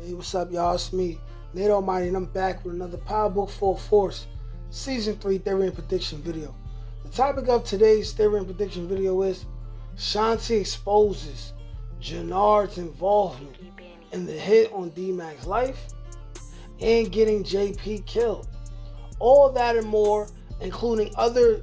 Hey, what's up, y'all? It's me, Nate Almighty, and I'm back with another Power Book Full Force Season 3 Theory and Prediction video. The topic of today's Theory and Prediction video is Shanti exposes Jernards' involvement in the hit on Dmac's life and getting JP killed. All that and more, including other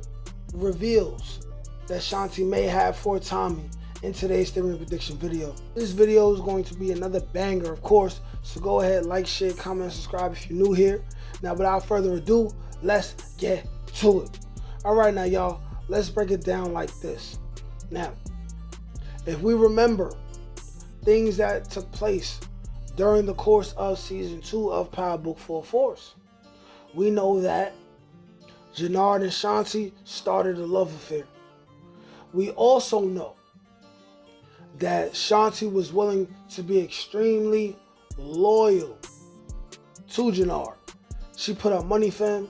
reveals that Shanti may have for Tommy in today's Theory and Prediction video. This video is going to be another banger, of course, so go ahead, like, share, comment, and subscribe if you're new here. Now, without further ado, let's get to it. All right, now, y'all, let's break it down like this. Now, if we remember things that took place during the course of Season 2 of Power Book Full Force, we know that Jernard and Shanti started a love affair. We also know that Shanti was willing to be extremely loyal to Jernard. She put up money for him.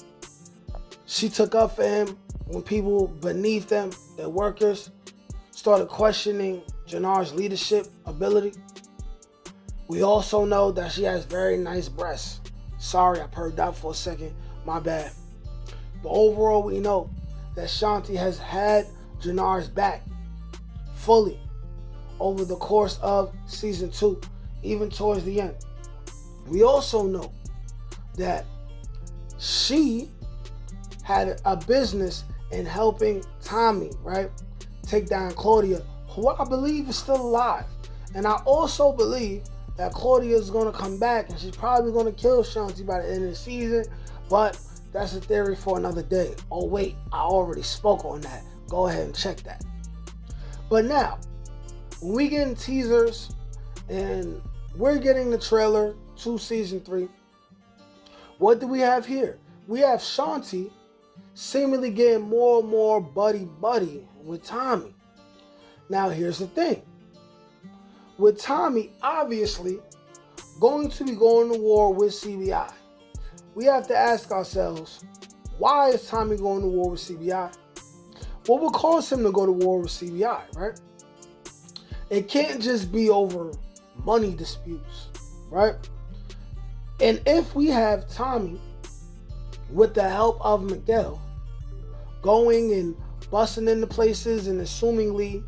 She took up for him when people beneath them, their workers, started questioning Jernard's leadership ability. We also know that she has very nice breasts. Sorry, I purred out for a second. My bad. But overall, we know that Shanti has had Jernard's back fully over the course of Season 2, even towards the end. We also know that she had a business in helping Tommy, right, take down Claudia, who I believe is still alive. And I also believe that Claudia is going to come back and she's probably going to kill Shanti by the end of the season, but that's a theory for another day. Oh wait, I already spoke on that. Go ahead and check that. But now, when we getting teasers and we're getting the trailer to Season 3, what do we have here? We have Shanti seemingly getting more and more buddy-buddy with Tommy. Now, here's the thing. With Tommy, obviously, going to be going to war with CBI, we have to ask ourselves, why is Tommy going to war with CBI? What would cause him to go to war with CBI, right? It can't just be over money disputes, right? And if we have Tommy, with the help of Miguel, going and busting into places and assumingly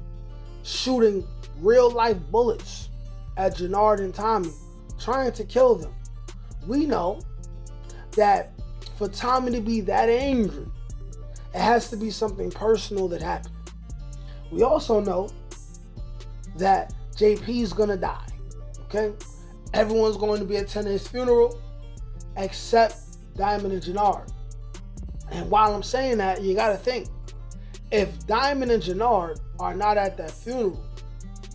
shooting real-life bullets at Jernard and Tommy, trying to kill them, we know that for Tommy to be that angry, it has to be something personal that happened. We also know that JP's gonna die, okay? Everyone's going to be attending his funeral except Diamond and Jernard. And while I'm saying that, you gotta think, if Diamond and Jernard are not at that funeral,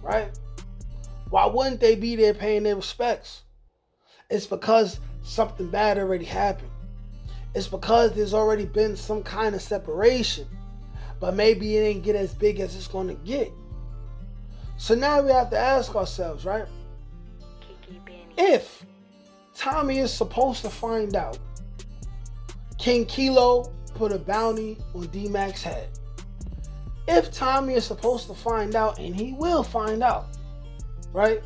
right? Why wouldn't they be there paying their respects? It's because something bad already happened. It's because there's already been some kind of separation, but maybe it didn't get as big as it's gonna get. So now we have to ask ourselves, right? If Tommy is supposed to find out King Kilo put a bounty on Dmac's head, if Tommy is supposed to find out, and he will find out, right,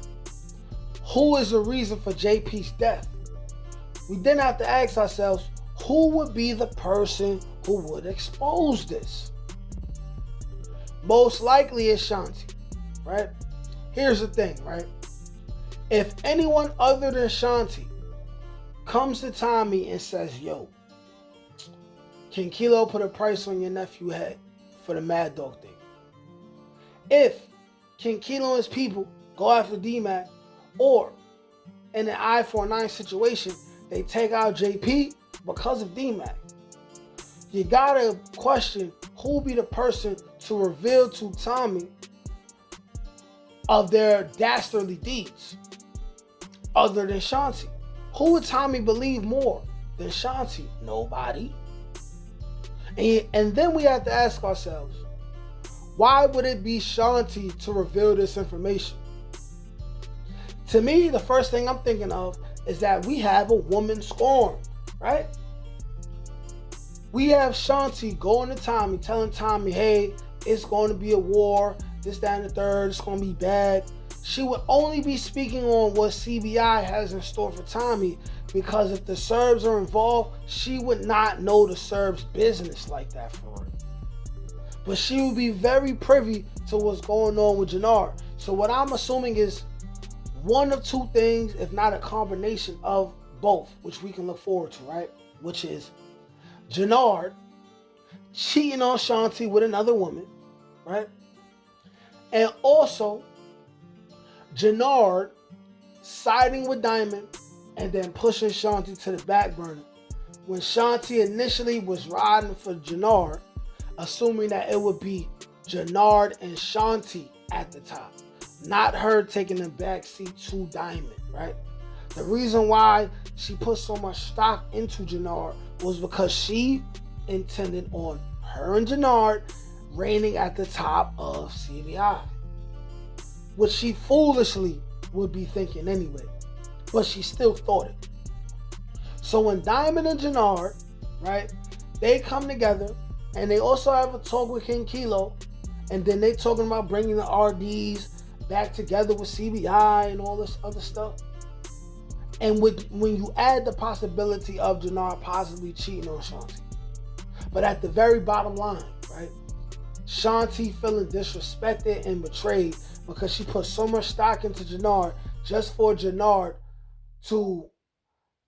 who is the reason for JP's death, we then have to ask ourselves, who would be the person who would expose this? Most likely it's Shanti, right? Here's the thing, right? If anyone other than Shanti comes to Tommy and says, yo, King Kilo put a price on your nephew's head for the Mad Dog thing. If King Kilo and his people go after Dmac, or in an eye for an eye situation, they take out JP because of Dmac, you gotta question who will be the person to reveal to Tommy of their dastardly deeds other than Shanti. Who would Tommy believe more than Shanti? Nobody. And then we have to ask ourselves, why would it be Shanti to reveal this information? To me, the first thing I'm thinking of is that we have a woman scorned, right? We have Shanti going to Tommy, telling Tommy, hey, it's going to be a war, this, that, and the third, it's going to be bad. she would only be speaking on what CBI has in store for Tommy, because if the Serbs are involved, she would not know the Serbs' business like that for her. But she would be very privy to what's going on with Jernard. So what I'm assuming is one of two things, if not a combination of both, which we can look forward to, right? Which is Jernard cheating on Shanti with another woman, right? And also Jernard siding with Diamond and then pushing Shanti to the back burner. When Shanti initially was riding for Jernard, assuming that it would be Jernard and Shanti at the top, not her taking the back seat to Diamond, right? The reason why she put so much stock into Jernard was because she intended on her and Jernard reigning at the top of CBI, which she foolishly would be thinking anyway, but she still thought it. So when Diamond and Jernard, right, they come together and they also have a talk with King Kilo, and then they talking about bringing the RDs back together with CBI and all this other stuff. And when you add the possibility of Jernard possibly cheating on Shanti, but at the very bottom line, right, Shanti feeling disrespected and betrayed because she put so much stock into Jernard just for Jernard to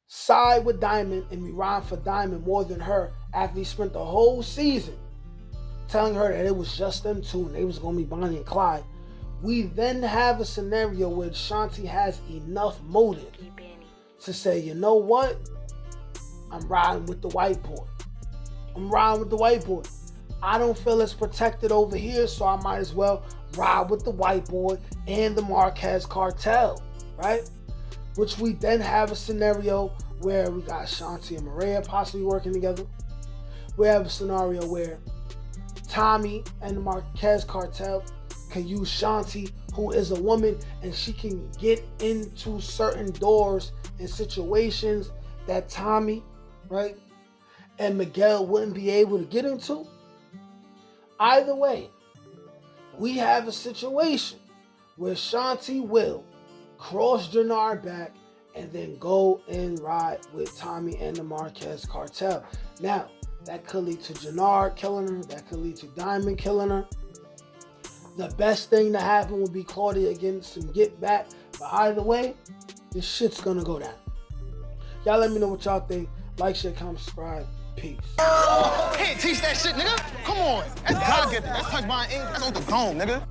side with Diamond and be riding for Diamond more than her after he spent the whole season telling her that it was just them two and they was going to be Bonnie and Clyde. We then have a scenario where Shanti has enough motive to say, you know what? I'm riding with the white boy. I'm riding with the white boy. I don't feel as protected over here, so I might as well ride with the white boy and the Marquez cartel, right? Which we then have a scenario where we got Shanti and Maria possibly working together. We have a scenario where Tommy and the Marquez cartel can use Shanti, who is a woman, and she can get into certain doors and situations that Tommy, right, and Miguel wouldn't be able to get into. Either way, we have a situation where Shanti will cross Jernard back and then go and ride with Tommy and the Marquez cartel. Now, that could lead to Jernard killing her. That could lead to Diamond killing her. The best thing to happen would be Claudia getting some get back. But either way, this shit's gonna go down. Y'all let me know what y'all think. Like, share, comment, subscribe. Peace. Can't teach that shit, nigga. Come on. That's God given. That's touch my ink. That's on the dome, nigga.